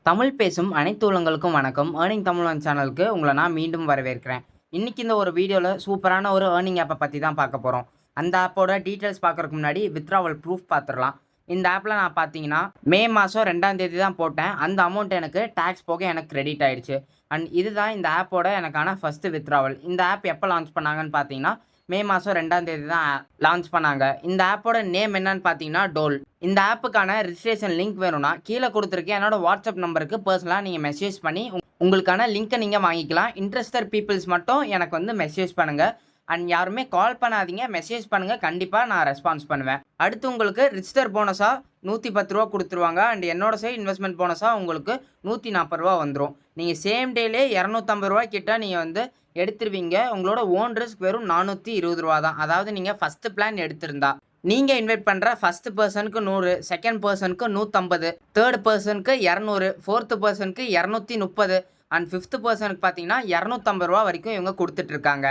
தமிழ் பேசும் அனைத்து உள்ளங்களுக்கும் வணக்கம். ஏர்னிங் தமிழ் சேனலுக்கு உங்களை நான் மீண்டும் வரவேற்கிறேன். இன்னைக்கு இந்த ஒரு வீடியோவில் சூப்பரான ஒரு ஏர்னிங் ஆப்பை பற்றி தான் பார்க்க போகிறோம். அந்த ஆப்போட டீட்டெயில்ஸ் பார்க்குறதுக்கு முன்னாடி வித்ட்ராவல் ப்ரூஃப் பார்த்துடலாம். இந்த ஆப்பில் நான் பார்த்தீங்கன்னா மே மாதம் 2ஆம் தேதி தான் போட்டேன். அந்த அமௌண்ட் எனக்கு டேக்ஸ் போக எனக்கு கிரெடிட் ஆயிடுச்சு. அண்ட் இதுதான் இந்த ஆப்போட எனக்கான ஃபஸ்ட்டு வித்ட்ராவல். இந்த ஆப் எப்போ லான்ச் பண்ணாங்கன்னு பார்த்தீங்கன்னா மே மாதம் 2ஆம் தேதி தான் லான்ச் பண்ணாங்க. இந்த ஆப்போட நேம் என்னன்னு பார்த்தீங்கன்னா டோல். இந்த ஆப்புக்கான ரிஜிஸ்ட்ரேஷன் லிங்க் வேணும்னா கீழே கொடுத்துருக்கேன் என்னோட வாட்ஸ்அப் நம்பருக்கு பர்சனலாக நீங்கள் மெசேஜ் பண்ணி உங்களுக்கான லிங்க்கை நீங்கள் வாங்கிக்கலாம். இன்ட்ரெஸ்டட் பீப்புள்ஸ் மட்டும் எனக்கு வந்து மெசேஜ் பண்ணுங்கள். அண்ட் யாருமே கால் பண்ணாதீங்க, மெசேஜ் பண்ணுங்கள், கண்டிப்பாக நான் ரெஸ்பான்ஸ் பண்ணுவேன். அடுத்து உங்களுக்கு ரிஜிஸ்டர் போனஸாக 110 ரூபா கொடுத்துருவாங்க. அண்ட் என்னோட சைடு இன்வெஸ்ட்மெண்ட் போனஸாக உங்களுக்கு 140 ரூபா வந்துடும். நீங்கள் சேம் டேலே 250 ரூபா கிட்ட நீங்கள் வந்து எடுத்துருவீங்க. உங்களோட ஓன் ரிஸ்க் வெறும் 420 ரூபா தான். அதாவது நீங்கள் ஃபஸ்ட்டு பிளான் எடுத்திருந்தா நீங்கள் இன்வைட் பண்ணுற ஃபஸ்ட்டு பர்சனுக்கு 100, செகண்ட் பர்சனுக்கு 150, தேர்ட் பர்சனுக்கு 200, ஃபோர்த்து பர்சனுக்கு 230 அண்ட் ஃபிஃப்த்து பர்சனுக்கு பார்த்தீங்கன்னா 250 ரூபா வரைக்கும் இவங்க கொடுத்துட்ருக்காங்க.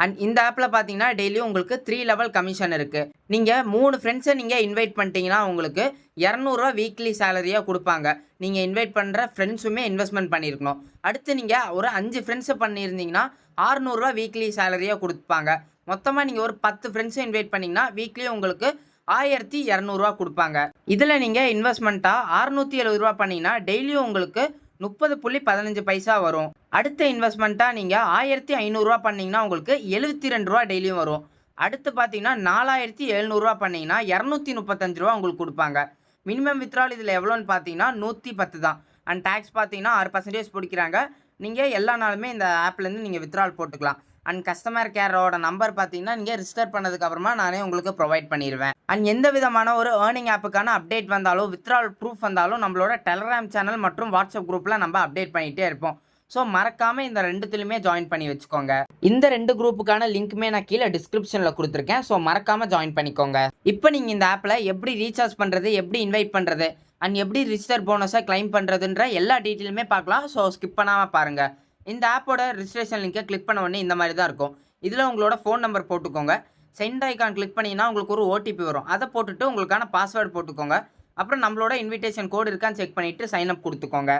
அண்ட் இந்த ஆப்பில் பார்த்தீங்கன்னா டெய்லியும் உங்களுக்கு 3 லெவல் கமிஷன் இருக்குது. நீங்கள் 3 ஃப்ரெண்ட்ஸை நீங்கள் இன்வைட் பண்ணிட்டீங்கன்னா உங்களுக்கு 200 ரூபா வீக்லி சேலரியாக கொடுப்பாங்க. நீங்கள் இன்வைட் பண்ணுற ஃப்ரெண்ட்ஸுமே இன்வெஸ்ட்மெண்ட் பண்ணியிருக்கணும். அடுத்து நீங்கள் ஒரு 5 ஃப்ரெண்ட்ஸை பண்ணியிருந்தீங்கன்னா 600 ரூபா வீக்லி சேலரியாக கொடுப்பாங்க. மொத்தமாக நீங்கள் ஒரு 10 ஃப்ரெண்ட்ஸை இன்வைட் பண்ணிங்கன்னா வீக்லி உங்களுக்கு 1200 ரூபா கொடுப்பாங்க. இதில் நீங்கள் இன்வெஸ்ட்மெண்ட்டாக 670 ரூபா பண்ணிங்கன்னா டெய்லியும் உங்களுக்கு 30.15 பைசா வரும். அடுத்த இன்வெஸ்ட்மெண்ட்டாக நீங்கள் 1500 ரூபா பண்ணிங்கன்னா உங்களுக்கு 72 ரூபா டெய்லியும் வரும். அடுத்து பார்த்தீங்கன்னா 4700 ரூபா பண்ணிங்கன்னா 235 ரூபா உங்களுக்கு கொடுப்பாங்க. மினிமம் வித்ட்ரால் இதில் எவ்வளோன்னு பார்த்தீங்கன்னா 110 தான். அண்ட் டேக்ஸ் பார்த்தீங்கன்னா 6% பிடிக்கிறாங்க. நீங்கள் எல்லா நாளுமே இந்த ஆப்லேருந்து நீங்கள் வித்ட்ரால் போட்டுக்கலாம். அண்ட் கஸ்டமர் கேரோட நம்பர் பார்த்தீங்கன்னா நீங்கள் ரிஜிஸ்டர் பண்ணதுக்கப்புறமா நானே உங்களுக்கு ப்ரொவைட் பண்ணிடுவேன். அண்ட் எந்த விதமான ஒரு ஏர்னிங் ஆப்புக்கான அப்டேட் வந்தாலும் வித்ட்ரால் ப்ரூஃப் வந்தாலும் நம்மளோட டெலகிராம் சேனல் மற்றும் வாட்ஸ்அப் குரூப்பில் நம்ம அப்டேட் பண்ணிகிட்டே இருப்போம். ஸோ மறக்காமல் இந்த ரெண்டுத்துலையுமே ஜாயின் பண்ணி வச்சுக்கோங்க. இந்த 2 குரூப்புக்கான லிங்க்குமே நான் கீழே டிஸ்கிரிப்ஷனில் கொடுத்துருக்கேன். ஸோ மறக்காமல் ஜாயின் பண்ணிக்கோங்க. இப்போ நீங்கள் இந்த ஆப்பில் எப்படி ரீசார்ஜ் பண்ணுறது, எப்படி இன்வைட் பண்ணுறது அண்ட் எப்படி ரிஜிஸ்டர் போனஸை கிளைம் பண்ணுறதுன்ற எல்லா டீட்டெயிலுமே பார்க்கலாம். ஸோ ஸ்கிப் பண்ணாமல் பாருங்கள். இந்த ஆப்போட ரிஜிஸ்ட்ரேஷன் லிங்கை கிளிக் பண்ண உடனே இந்த மாதிரி தான் இருக்கும். இதில் உங்களோட ஃபோன் நம்பர் போட்டுக்கோங்க. சென்ட் ஐக்கான் கிளிக் பண்ணிங்கன்னா உங்களுக்கு ஒரு ஓடிபி வரும். அதை போட்டுட்டு உங்களுக்கான பாஸ்வேர்டு போட்டுக்கோங்க. அப்புறம் நம்மளோட இன்விடேஷன் கோடு இருக்கான்னு செக் பண்ணிவிட்டு சைன்அப் கொடுத்துக்கோங்க.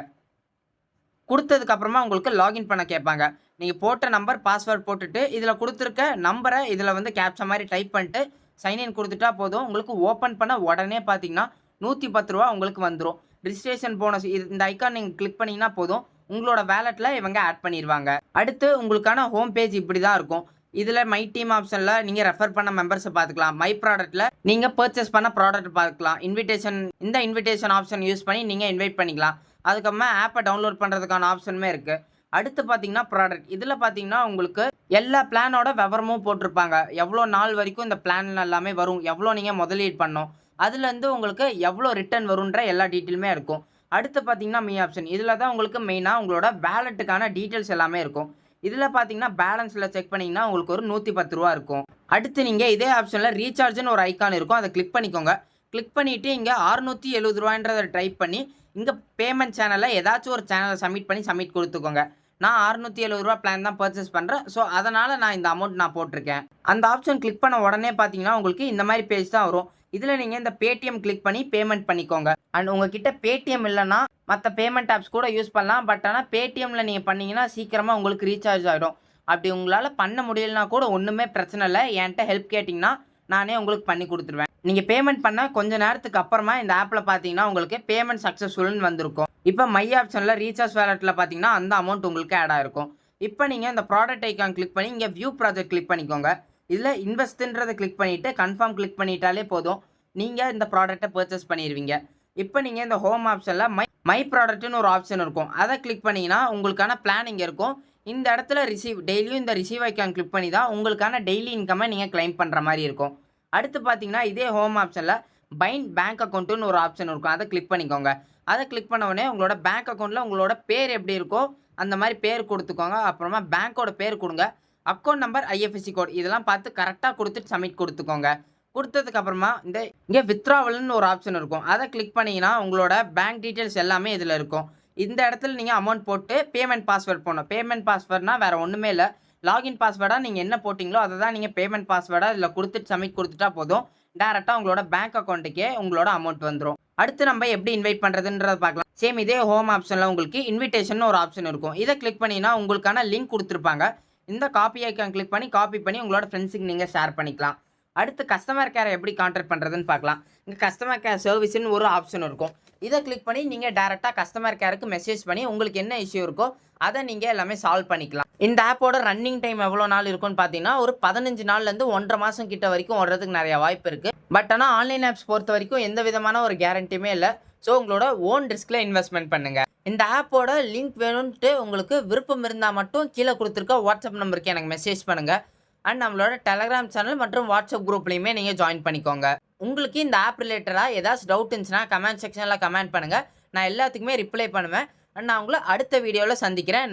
கொடுத்ததுக்கப்புறமா உங்களுக்கு லாகின் பண்ண கேட்பாங்க. நீங்கள் போட்ட நம்பர் பாஸ்வேர்டு போட்டுட்டு இதில் கொடுத்துருக்க நம்பரை இதில் வந்து கேப்சா மாதிரி டைப் பண்ணிட்டு சைன்இன் கொடுத்துட்டா போதும். உங்களுக்கு ஓப்பன் பண்ண உடனே பார்த்தீங்கன்னா 110 ரூபா உங்களுக்கு வந்துடும். ரிஜிஸ்ட்ரேஷன் போனஸ் இந்த ஐக்கான் நீங்கள் கிளிக் பண்ணிங்கன்னா போதும், உங்களோட வேலெட்டில் இவங்க ஆட் பண்ணிடுவாங்க. அடுத்து உங்களுக்கான ஹோம் பேஜ் இப்படி தான் இருக்கும். இதில் மை டீம் ஆப்ஷனில் நீங்கள் ரெஃபர் பண்ண மெம்பர்ஸை பார்த்துக்கலாம். மை ப்ராடக்ட்டில் நீங்கள் பர்ச்சேஸ் பண்ண ப்ராடக்ட் பார்த்துக்கலாம். இந்த இன்விடேஷன் ஆப்ஷன் யூஸ் பண்ணி நீங்கள் இன்வைட் பண்ணிக்கலாம். அதுக்கப்புறமா ஆப்பை டவுன்லோட் பண்ணுறதுக்கான ஆப்ஷனுமே இருக்குது. அடுத்து பார்த்தீங்கன்னா ப்ராடக்ட், இதில் பார்த்தீங்கன்னா உங்களுக்கு எல்லா பிளானோட விவரமும் போட்டிருப்பாங்க. எவ்வளோ நாள் வரைக்கும் இந்த பிளான் எல்லாமே வரும், எவ்வளோ நீங்கள் முதலீடு பண்ணணும், அதுலேருந்து உங்களுக்கு எவ்வளோ ரிட்டர்ன் வரும்ன்ற எல்லா டீட்டெயிலுமே இருக்கும். அடுத்து பார்த்தீங்கன்னா மீ ஆப்ஷன், இதில் தான் உங்களுக்கு மெயினாக உங்களோட வேலெட்டுக்கான டீட்டெயில்ஸ் எல்லாமே இருக்கும். இதில் பார்த்தீங்கன்னா பேலன்ஸில் செக் பண்ணிங்கன்னா உங்களுக்கு ஒரு 110 ரூபா இருக்கும். அடுத்து நீங்கள் இதே ஆப்ஷனில் ரீசார்ஜ்னு ஒரு ஐக்கான் இருக்கும், அதை கிளிக் பண்ணிக்கோங்க. கிளிக் பண்ணிவிட்டு இங்கே 670 ரூபான்றதை டைப் பண்ணி இங்கே பேமெண்ட் சேனலில் ஏதாச்சும் ஒரு சேனலை சப்மிட் கொடுத்துக்கோங்க. நான் 670 ரூபா பிளான் தான் பர்ச்சேஸ் பண்ணுறேன். ஸோ அதனால் நான் இந்த அமௌண்ட் நான் போட்டிருக்கேன். அந்த ஆப்ஷன் கிளிக் பண்ண உடனே பார்த்தீங்கன்னா உங்களுக்கு இந்த மாதிரி பேஜ் தான் வரும். இதில் நீங்கள் இந்த பேடிஎம் கிளிக் பண்ணி பேமெண்ட் பண்ணிக்கோங்க. அண்ட் உங்ககிட்ட பேடிஎம் இல்லைன்னா மற்ற பேமெண்ட் ஆப்ஸ் கூட யூஸ் பண்ணலாம். பட் ஆனால் பேடிஎம்மில் நீங்கள் பண்ணிங்கன்னா சீக்கிரமாக உங்களுக்கு ரீசார்ஜ் ஆகிடும். அப்படி உங்களால் பண்ண முடியலனா கூட ஒன்றுமே பிரச்சனை இல்லை, என்கிட்ட ஹெல்ப் கேட்டிங்கன்னா நானே உங்களுக்கு பண்ணி கொடுத்துருவேன். நீங்கள் பேமெண்ட் பண்ண கொஞ்ச நேரத்துக்கு அப்புறமா இந்த ஆப்பில் பார்த்தீங்கன்னா உங்களுக்கு பேமெண்ட் சக்ஸஸ்ஃபுல்னு வந்திருக்கும். இப்போ மை ஆப்ஷனில் ரீசார்ஜ் வேலெட்டில் பார்த்தீங்கன்னா அந்த அமௌண்ட் உங்களுக்கு ஆட் ஆகிருக்கும். இப்போ நீங்கள் இந்த ப்ராடக்ட் ஐக்கான் கிளிக் பண்ணி இங்கே வியூ ப்ராஜெக்ட் கிளிக் பண்ணிக்கோங்க. இதில் இன்வெஸ்ட்ன்றதை கிளிக் பண்ணிவிட்டு கன்ஃபார்ம் கிளிக் பண்ணிட்டாலே போதும், நீங்கள் இந்த ப்ராடக்ட்டை பர்ச்சேஸ் பண்ணிடுவீங்க. இப்போ நீங்கள் இந்த ஹோம் ஆப்ஷனில் மை ப்ராடக்ட்னு ஒரு ஆப்ஷன் இருக்கும், அதை கிளிக் பண்ணிங்கன்னா உங்களுக்கான பிளான் இங்கே இருக்கும். இந்த இடத்துல டெய்லியும் இந்த ரிசீவ் ஐக்கான் கிளிக் பண்ணி தான் உங்களுக்கான டெய்லி இன்கம்மை நீங்கள் கிளைம் பண்ணுற மாதிரி இருக்கும். அடுத்து பார்த்தீங்கன்னா இதே ஹோம் ஆப்ஷனில் பைண்ட் பேங்க் அக்கௌண்ட்டுன்னு ஒரு ஆப்ஷன் இருக்கும், அதை கிளிக் பண்ணிக்கோங்க. அதை கிளிக் பண்ண உடனே உங்களோட பேங்க் அக்கௌண்ட்டில் உங்களோட பேர் எப்படி இருக்கோ அந்த மாதிரி பேர் கொடுத்துக்கோங்க. அப்புறமா பேங்க்கோட பேர் கொடுங்க, அக்கௌண்ட் நம்பர், ஐஎஃப்எஸ்சி கோட் இதெல்லாம் பார்த்து கரெக்டாக கொடுத்துட்டு சப்மிட் கொடுத்துக்கோங்க. கொடுத்ததுக்கப்புறமா இங்கே வித்ட்ராவல்னு ஒரு ஆப்ஷன் இருக்கும், அதை கிளிக் பண்ணிங்கன்னா உங்களோட பேங்க் டீட்டெயில்ஸ் எல்லாமே இதில் இருக்கும். இந்த இடத்துல நீங்கள் அமௌண்ட் போட்டு பேமெண்ட் பாஸ்வேர்ட் போடணும். பேமெண்ட் பாஸ்வேர்ட்னா வேறு ஒன்றுமே இல்லை, லாகின் பாஸ்வேர்டாக நீங்கள் என்ன போட்டிங்களோ அதை தான் நீங்கள் பேமெண்ட் பாஸ்வேர்டாக இதில் கொடுத்துட்டு சப்மிட் கொடுத்துட்டா போதும். டேரெக்டாக உங்களோட பேங்க் அக்கௌண்ட்டுக்கே உங்களோட அமௌண்ட் வந்துடும். அடுத்து நம்ம எப்படி இன்வைட் பண்ணுறதுன்றத பார்க்கலாம். சேம் இதே ஹோம் ஆப்ஷனில் உங்களுக்கு இன்விடேஷன் ஒரு ஆப்ஷன் இருக்கும். இதை கிளிக் பண்ணினா உங்களுக்கான லிங்க் கொடுத்துருப்பாங்க. இந்த காப்பி ஐக்கான் கிளிக் பண்ணி காப்பி பண்ணி உங்களோட ஃப்ரெண்ட்ஸுக்கு நீங்கள் ஷேர் பண்ணிக்கலாம். அடுத்து கஸ்டமர் கேரை எப்படி கான்டாக்ட் பண்ணுறதுன்னு பார்க்கலாம். இங்கே கஸ்டமர் கேர் சர்வீஸ்னு ஒரு ஆப்ஷன் இருக்கும். இதை கிளிக் பண்ணி நீங்கள் டேரெக்டாக கஸ்டமர் கேருக்கு மெசேஜ் பண்ணி உங்களுக்கு என்ன இஷ்யூ இருக்கோ அதை நீங்கள் எல்லாமே சால்வ் பண்ணிக்கலாம். இந்த ஆப்போட ரன்னிங் டைம் எவ்வளோ நாள் இருக்குன்னு பார்த்தீங்கன்னா ஒரு 15 நாள்லேருந்து 1.5 மாதம் கிட்ட வரைக்கும் வர்றதுக்கு நிறைய வாய்ப்பு இருக்குது. பட் ஆனால் ஆன்லைன் ஆப்ஸ் பொறுத்த வரைக்கும் எந்த விதமான ஒரு கேரண்டியுமே இல்லை. ஸோ உங்களோட ஓன் ரிஸ்கில் இன்வெஸ்ட்மெண்ட் பண்ணுங்கள். இந்த ஆப்போட லிங்க் வேணும்ன்ட்டு உங்களுக்கு விருப்பம் இருந்தால் மட்டும் கீழே கொடுத்துருக்க வாட்ஸ்அப் நம்பருக்கு எனக்கு மெசேஜ் பண்ணுங்கள். அண்ட் நம்மளோட டெலகிராம் சேனல் மற்றும் வாட்ஸ்அப் குரூப்லையுமே நீங்கள் ஜாயின் பண்ணிக்கோங்க. உங்களுக்கு இந்த ஆப் ரிலேட்டடாக ஏதாச்சும் டவுட் இருந்துச்சுன்னா கமெண்ட் செக்ஷனில் கமெண்ட் பண்ணுங்கள். நான் எல்லாத்துக்குமே ரிப்ளை பண்ணுவேன். அண்ட் நான் உங்களை அடுத்த வீடியோவில் சந்திக்கிறேன்.